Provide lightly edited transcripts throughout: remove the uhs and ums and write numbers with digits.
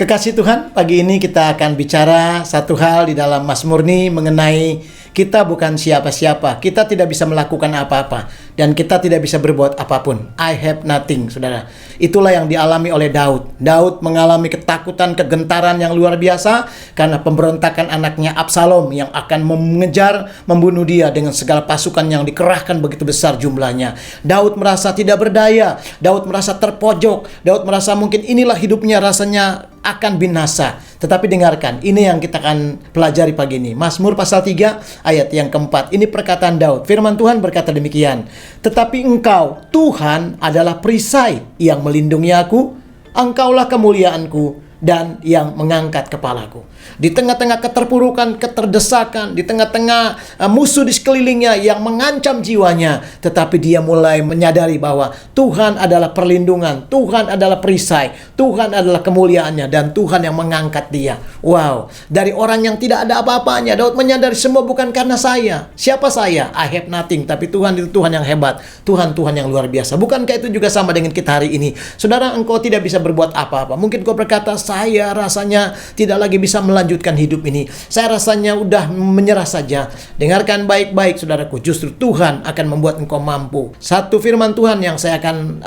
Kekasih Tuhan, pagi ini kita akan bicara satu hal di dalam Mazmur ini mengenai kita bukan siapa-siapa. Kita tidak bisa melakukan apa-apa dan kita tidak bisa berbuat apapun. I have nothing, saudara. Itulah yang dialami oleh Daud. Daud mengalami ketakutan, kegentaran yang luar biasa karena pemberontakan anaknya Absalom yang akan mengejar, membunuh dia dengan segala pasukan yang dikerahkan begitu besar jumlahnya. Daud merasa tidak berdaya. Daud merasa terpojok. Daud merasa mungkin inilah hidupnya rasanya akan binasa. Tetapi dengarkan, ini yang kita akan pelajari pagi ini. Mazmur pasal 3 ayat yang keempat. Ini perkataan Daud. Firman Tuhan berkata demikian. Tetapi engkau, Tuhan, adalah perisai yang melindungi aku. Engkaulah kemuliaanku dan yang mengangkat kepalaku. Di tengah-tengah keterpurukan, keterdesakan, di tengah-tengah musuh di sekelilingnya yang mengancam jiwanya, tetapi dia mulai menyadari bahwa Tuhan adalah perlindungan, Tuhan adalah perisai, Tuhan adalah kemuliaannya, dan Tuhan yang mengangkat dia. Wow, dari orang yang tidak ada apa-apanya, Daud menyadari semua bukan karena saya. Siapa saya? I have nothing. Tapi Tuhan itu Tuhan yang hebat, Tuhan yang luar biasa. Bukankah itu juga sama dengan kita hari ini? Saudara, engkau tidak bisa berbuat apa-apa. Mungkin kau berkata, saya rasanya tidak lagi bisa melanjutkan hidup ini. Saya rasanya udah menyerah saja. Dengarkan baik-baik, saudaraku. Justru Tuhan akan membuat engkau mampu. Satu firman Tuhan yang saya akan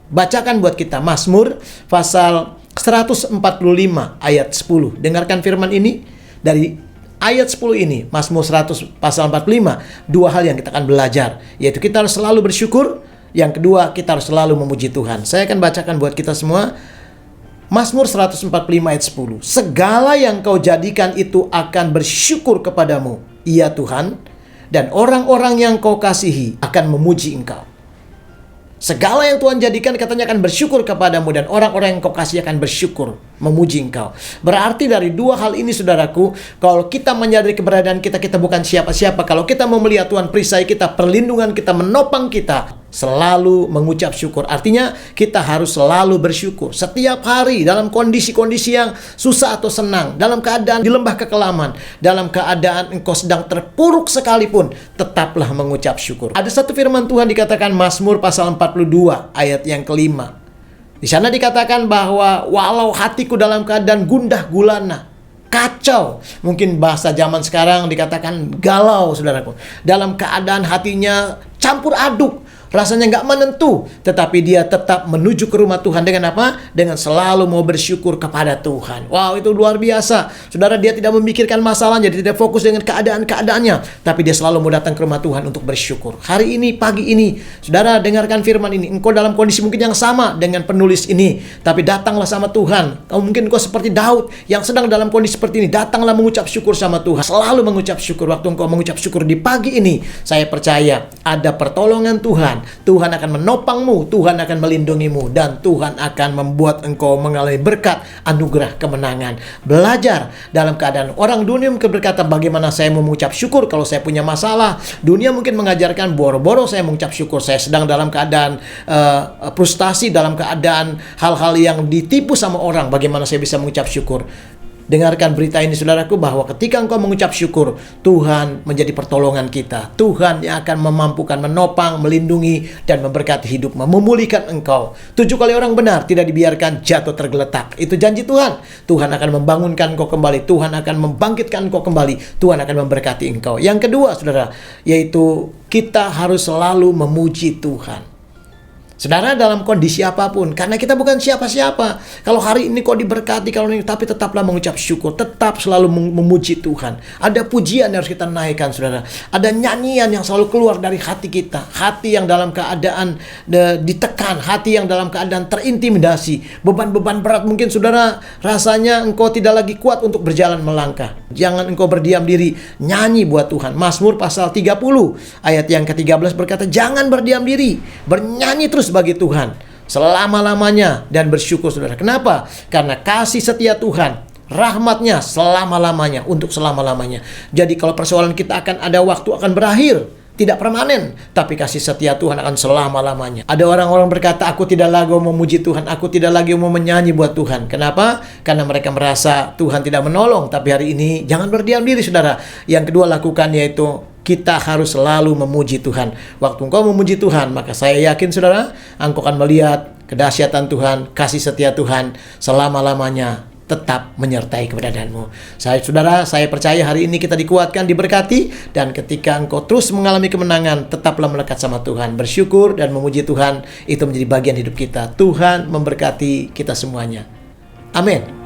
bacakan buat kita. Mazmur pasal 145 ayat 10. Dengarkan firman ini. Dari ayat 10 ini, Mazmur 100 pasal 45. Dua hal yang kita akan belajar. Yaitu kita harus selalu bersyukur. Yang kedua, kita harus selalu memuji Tuhan. Saya akan bacakan buat kita semua. Mazmur 145 ayat 10. Segala yang kau jadikan itu akan bersyukur kepadamu, ya Tuhan, dan orang-orang yang kau kasihi akan memuji engkau. Segala yang Tuhan jadikan katanya akan bersyukur kepadamu, dan orang-orang yang kau kasih akan bersyukur, memuji engkau. Berarti dari dua hal ini, saudaraku, kalau kita menyadari keberadaan kita, kita bukan siapa-siapa. Kalau kita mau melihat Tuhan perisai kita, perlindungan kita, menopang kita, selalu mengucap syukur. Artinya kita harus selalu bersyukur. Setiap hari dalam kondisi-kondisi yang susah atau senang, dalam keadaan di lembah kekelaman, dalam keadaan engkau sedang terpuruk sekalipun, tetaplah mengucap syukur. Ada satu firman Tuhan dikatakan Mazmur pasal 42 ayat yang kelima. Di sana dikatakan bahwa walau hatiku dalam keadaan gundah gulana, kacau, mungkin bahasa zaman sekarang dikatakan galau, saudaraku, dalam keadaan hatinya campur aduk, rasanya nggak menentu, tetapi dia tetap menuju ke rumah Tuhan dengan apa? Dengan selalu mau bersyukur kepada Tuhan. Wow, itu luar biasa. Saudara, dia tidak memikirkan masalahnya, dia tidak fokus dengan keadaannya, tapi dia selalu mau datang ke rumah Tuhan untuk bersyukur. Hari ini, pagi ini, saudara, dengarkan firman ini. Engkau dalam kondisi mungkin yang sama dengan penulis ini, tapi datanglah sama Tuhan. Mungkin engkau seperti Daud yang sedang dalam kondisi seperti ini. Datanglah mengucap syukur sama Tuhan. Selalu mengucap syukur. Waktu engkau mengucap syukur di pagi ini, saya percaya ada pertolongan Tuhan. Tuhan akan menopangmu, Tuhan akan melindungimu, dan Tuhan akan membuat engkau mengalami berkat, anugerah, kemenangan. Belajar dalam keadaan orang dunia mungkin berkata, bagaimana saya mau mengucap syukur kalau saya punya masalah. Dunia mungkin mengajarkan boro-boro saya mengucap syukur. Saya sedang dalam keadaan frustasi, dalam keadaan hal-hal yang ditipu sama orang. Bagaimana saya bisa mengucap syukur? Dengarkan berita ini, saudaraku, bahwa ketika engkau mengucap syukur, Tuhan menjadi pertolongan kita. Tuhan yang akan memampukan, menopang, melindungi, dan memberkati hidupmu, memulihkan engkau. 7 kali orang benar tidak dibiarkan jatuh tergeletak. Itu janji Tuhan. Tuhan akan membangunkan engkau kembali. Tuhan akan membangkitkan engkau kembali. Tuhan akan memberkati engkau. Yang kedua, saudara, yaitu kita harus selalu memuji Tuhan. Saudara, dalam kondisi apapun, karena kita bukan siapa-siapa. Kalau hari ini kau diberkati, kalau ini, tapi tetaplah mengucap syukur, tetap selalu memuji Tuhan. Ada pujian yang harus kita naikkan, saudara. Ada nyanyian yang selalu keluar dari hati kita. Hati yang dalam keadaan ditekan, hati yang dalam keadaan terintimidasi. Beban-beban berat mungkin, saudara, rasanya engkau tidak lagi kuat untuk berjalan melangkah. Jangan engkau berdiam diri, nyanyi buat Tuhan. Mazmur pasal 30 ayat yang ke-13 berkata, jangan berdiam diri, bernyanyi terus bagi Tuhan selama-lamanya dan bersyukur, saudara. Kenapa? Karena kasih setia Tuhan, rahmatnya selama-lamanya, untuk selama-lamanya. Jadi kalau persoalan kita akan ada waktu akan berakhir, tidak permanen, tapi kasih setia Tuhan akan selama-lamanya. Ada orang-orang berkata, aku tidak lagi mau memuji Tuhan, aku tidak lagi mau menyanyi buat Tuhan. Kenapa? Karena mereka merasa Tuhan tidak menolong. Tapi hari ini jangan berdiam diri, saudara. Yang kedua lakukan, yaitu kita harus selalu memuji Tuhan. Waktu engkau memuji Tuhan, maka saya yakin, saudara, engkau akan melihat kedahsyatan Tuhan, kasih setia Tuhan selama-lamanya tetap menyertai keberadaanmu. Saudara, saya percaya hari ini kita dikuatkan, diberkati, dan ketika engkau terus mengalami kemenangan, tetaplah melekat sama Tuhan, bersyukur dan memuji Tuhan. Itu menjadi bagian hidup kita. Tuhan memberkati kita semuanya. Amin.